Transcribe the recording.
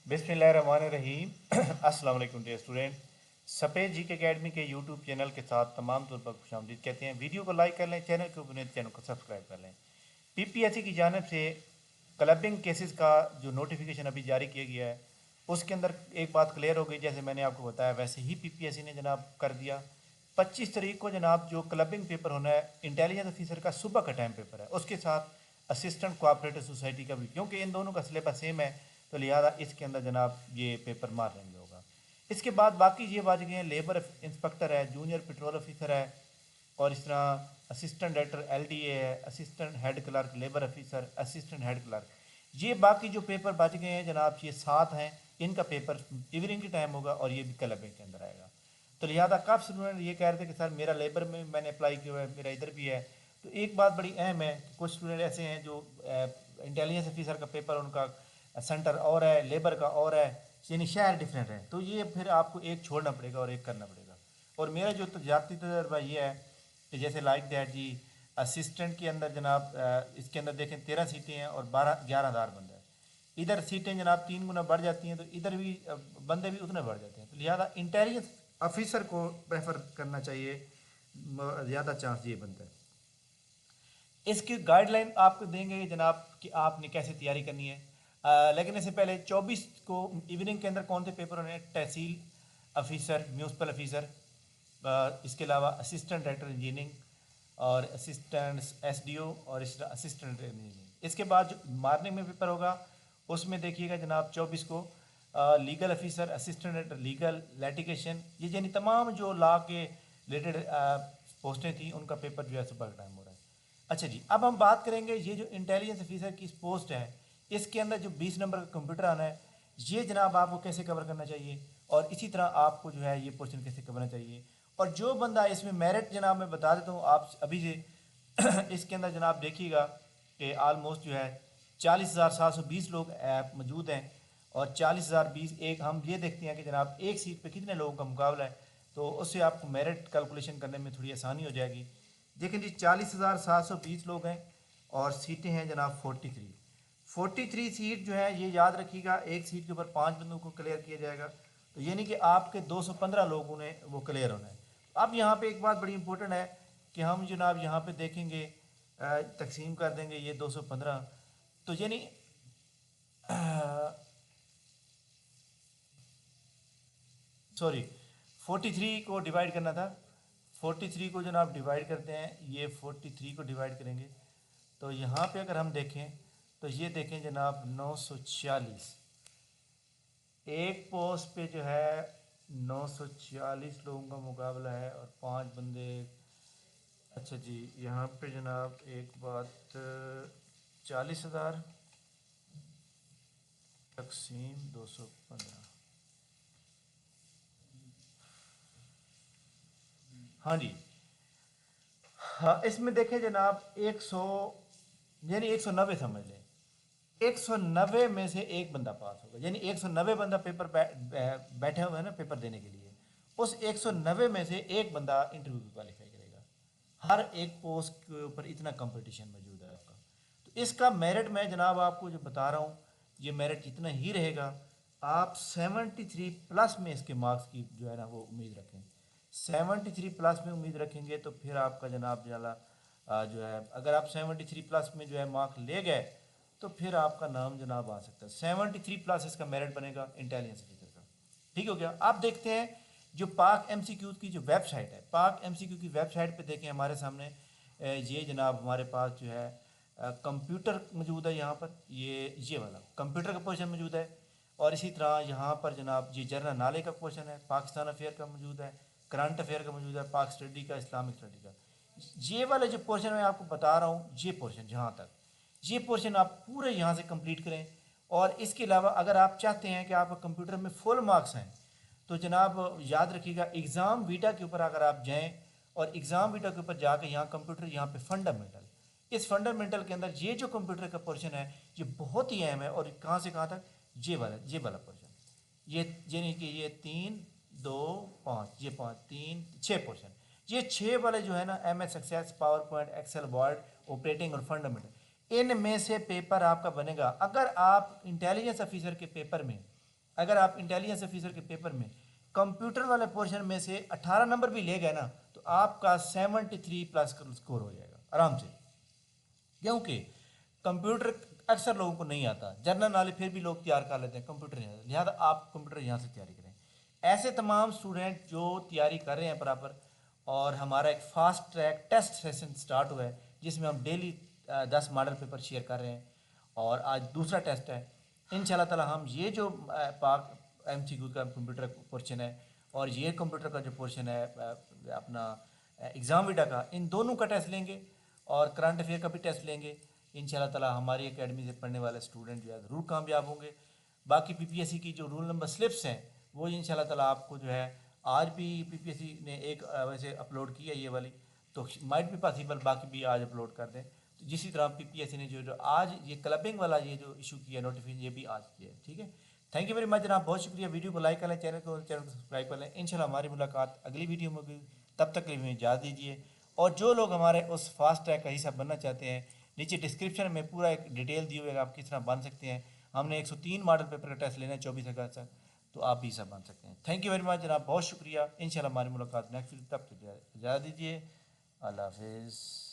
बिस्मिल्लाहिर्रहमानिर्रहीम। अस्सलाम वालेकुम डियर स्टूडेंट। सफ़ेद जी के अकेडमी के यूट्यूब चैनल के साथ तमाम तौर पर खुशामदीद कहते हैं। वीडियो को लाइक कर लें, चैनल के ऊपर चैनल को सब्सक्राइब कर लें। पीपीएससी की जानिब से क्लबिंग केसेस का जो नोटिफिकेशन अभी जारी किया गया है, उसके अंदर एक बात क्लियर हो गई। जैसे मैंने आपको बताया वैसे ही पीपीएससी ने जनाब कर दिया। 25 तारीख को जनाब जो क्लबिंग पेपर होना है इंटेलिजेंस ऑफिसर का, सुबह का टाइम पेपर है, उसके साथ असिस्टेंट कोऑपरेटिव सोसाइटी का भी, क्योंकि इन दोनों का सिलेबस सेम है तो लिहाजा इसके अंदर जनाब ये पेपर मार लेंगे होगा। इसके बाद बाकी ये बात गए हैं, लेबर इंस्पेक्टर है, जूनियर पेट्रोल ऑफिसर है, और इस तरह असिस्टेंट डायरेक्टर एलडीए है, assistant head clerk, labour officer, assistant head clerk. ये बाकी जो पेपर बच गए हैं जनाब, ये 7 हैं। इनका पेपर इवनिंग के टाइम होगा और ये भी क्लबिंग के अंदर आएगा। तो लिहाजा काफ़ी स्टूडेंट ये कह रहे थे कि सर मेरा लेबर में मैंने अप्लाई किया हुआ है, मेरा इधर भी है। तो एक बात बड़ी अहम है कि कुछ स्टूडेंट ऐसे हैं जो इंटेलिजेंस ऑफिसर का पेपर उनका सेंटर और है, लेबर का और है, यानी शहर डिफरेंट है। तो ये फिर आपको एक छोड़ना पड़ेगा और एक करना पड़ेगा। और मेरा जो तजारती तजर्बा ये है कि जैसे लाइक दैट जी, असिस्टेंट के अंदर जनाब इसके अंदर देखें 13 सीटें हैं और 11,000 बंदा है। इधर सीटें जनाब 3 गुना बढ़ जाती हैं, तो इधर भी बंदे भी उतने बढ़ जाते हैं। तो लिहाजा इंटेलिजेंस ऑफिसर को प्रेफर करना चाहिए, ज़्यादा चांस ये बनता है। इसकी गाइडलाइन आपको देंगे जनाब कि आपने कैसे तैयारी करनी है। लेकिन इससे पहले 24 को इवनिंग के अंदर कौन से पेपर होने हैं? तहसील ऑफिसर, म्यूनसिपल ऑफिसर, इसके अलावा असिस्टेंट डायरेक्टर इंजीनियरिंग और असिस्टेंट एसडीओ और असिस्टेंट इंजीनियरिंग। इसके बाद जो मॉर्निंग में पेपर होगा उसमें देखिएगा जनाब 24 को legal officer, assistant director legal, litigation, ये यानी तमाम जो लॉ के रिलेटेड पोस्टें थी उनका पेपर जो है सुबह का टाइम हो रहा है। अच्छा जी, अब हम बात करेंगे ये जो इंटेलिजेंस ऑफिसर की पोस्ट है, इसके अंदर जो 20 नंबर का कंप्यूटर आना है, ये जनाब आपको कैसे कवर करना चाहिए, और इसी तरह आपको जो है ये क्वेश्चन कैसे करना चाहिए। और जो बंदा इसमें मेरिट जनाब मैं बता देता हूँ आप अभी से इसके अंदर जनाब देखिएगा कि आलमोस्ट जो है 40,720 लोग मौजूद हैं, और 40,020 एक हम ये देखते हैं कि जनाब एक सीट पे कितने लोगों का मुकाबला है, तो उससे आपको मेरिट कैलकुलेशन करने में थोड़ी आसानी हो जाएगी। देखें जी, 40,720 लोग हैं और सीटें हैं जनाब 43 सीट जो है, ये याद रखिएगा एक सीट के ऊपर 5 बंदों को क्लियर किया जाएगा। तो यानी कि आपके 215 लोगों ने वो क्लियर होना है। अब यहाँ पे एक बात बड़ी इंपॉर्टेंट है कि हम जनाब यहाँ पे देखेंगे, तकसीम कर देंगे ये 215, तो यानी सॉरी 43 को डिवाइड करना था। 43 को जनाब डिवाइड करते हैं, ये 43 को डिवाइड करेंगे तो यहाँ पे अगर हम देखें तो ये देखें जनाब 946 एक पोस्ट पे जो है 946 लोगों का मुकाबला है और 5 बंदे। अच्छा जी, यहाँ पे जनाब एक बात, 40,000 तकसीम 215। हाँ जी, हाँ इसमें देखें जनाब 100 यानी 190 समझ लें। 190 में से एक बंदा पास होगा, यानी 190 बंदा पेपर बैठे हुए हैं ना पेपर देने के लिए। उस 190 में से एक बंदा इंटरव्यू को क्वालिफाई करेगा। हर एक पोस्ट के ऊपर इतना कंपटीशन मौजूद है आपका। तो इसका मेरिट मैं जनाब आपको जो बता रहा हूँ, ये मेरिट इतना ही रहेगा। आप 73 प्लस में इसके मार्क्स की जो है ना वो उम्मीद रखें। 73 प्लस में उम्मीद रखेंगे तो फिर आपका जनाब जला जो है, अगर आप 73 प्लस में जो है मार्क ले गए तो फिर आपका नाम जनाब आ सकता है। 73 प्लस इसका मेरिट बनेगा इंटेलिजेंस ऑफिसर का। ठीक हो गया। आप देखते हैं जो पाक एमसीक्यू की जो वेबसाइट है, पाक एमसीक्यू की वेबसाइट पे देखें हमारे सामने ये जनाब हमारे पास जो है कंप्यूटर मौजूद है। यहाँ पर ये वाला कंप्यूटर का क्वेश्चन मौजूद है, और इसी तरह यहाँ पर जनाब ये जनरल नॉलेज का क्वेश्चन है, पाकिस्तान अफेयर का मौजूद है, करंट अफेयर का मौजूद है, पाक स्टडी का, इस्लामिक स्टडी का। ये वाला जो पोर्शन मैं आपको बता रहा हूँ, ये पोर्शन जहाँ तक, ये पोर्शन आप पूरे यहाँ से कंप्लीट करें। और इसके अलावा अगर आप चाहते हैं कि आपका कंप्यूटर में फुल मार्क्स हैं तो जनाब याद रखिएगा एग्ज़ाम वीटा के ऊपर अगर आप जाएं, और एग्ज़ाम वीटा के ऊपर जाकर यहाँ कंप्यूटर, यहाँ पे फंडामेंटल, इस फंडामेंटल के अंदर ये जो कंप्यूटर का पोर्शन है ये बहुत ही अहम है। और कहाँ से कहाँ तक, ये वाला पोर्शन, यानी कि ये 3 2 5, ये 5 3 6 पोर्शन, ये 6 वाले जो है ना, M S Access, PowerPoint, Excel, Word, operating और फंडामेंटल, इनमें से पेपर आपका बनेगा। अगर आप इंटेलिजेंस ऑफिसर के पेपर में अगर आप इंटेलिजेंस ऑफिसर के पेपर में कंप्यूटर वाले पोर्शन में से 18 नंबर भी ले गए ना तो आपका 73 प्लस स्कोर हो जाएगा आराम से, क्योंकि कंप्यूटर अक्सर लोगों को नहीं आता, जनरल नॉलेज फिर भी लोग तैयार कर लेते हैं, कंप्यूटर नहीं आता, लिहाजा आप कंप्यूटर यहाँ से तैयारी करें। ऐसे तमाम स्टूडेंट जो तैयारी कर रहे हैं प्रॉपर, और हमारा एक fast track test session start हुआ है जिसमें हम डेली 10 मॉडल पेपर शेयर कर रहे हैं, और आज दूसरा टेस्ट है। इंशाल्लाह ताला हम ये जो पाक MCQ का कंप्यूटर पोर्शन है और ये कंप्यूटर का जो पोर्शन है अपना एग्ज़ाम वीडा का, इन दोनों का टेस्ट लेंगे और करंट अफेयर का भी टेस्ट लेंगे। इंशाल्लाह ताला हमारी एकेडमी से पढ़ने वाले स्टूडेंट जो है ज़रूर कामयाब होंगे। बाकी PPSC की जो रूल नंबर स्लिप्स हैं वो इंशाल्लाह ताला आपको जो है आज भी PPSC ने एक वैसे अपलोड की है ये वाली, तो माइट भी पॉसिबल बाकी भी आज अपलोड कर दें। तो जिसी तरह PPSC ने जो आज ये क्लबिंग वाला ये जो इशू किया नोटिफिकेशन, ये भी आज किया है। ठीक है, थैंक यू वेरी मच जनाब, बहुत शुक्रिया। वीडियो को लाइक कर लें, चैनल को सब्सक्राइब कर लें। इंशाल्लाह हमारी मुलाकात अगली वीडियो में होगी, तब तक के लिए हमें इजाज़त दीजिए। और जो लोग हमारे उस फास्ट ट्रैक का हिस्सा बनना चाहते हैं, नीचे डिस्क्रिप्शन में पूरा एक डिटेल दी हुई है आप किस तरह बन सकते हैं। हमने 103 मॉडल पेपर का टेस्ट लेना है 24 अगस्त तक, तो आप भी सब बन सकते हैं। थैंक यू वेरी मच जनाब, बहुत शुक्रिया। इंशाल्लाह हमारी मुलाकात नेक्स्ट वीडियो, तब तक इजाज़त दीजिए। अल्लाह हाफिज़।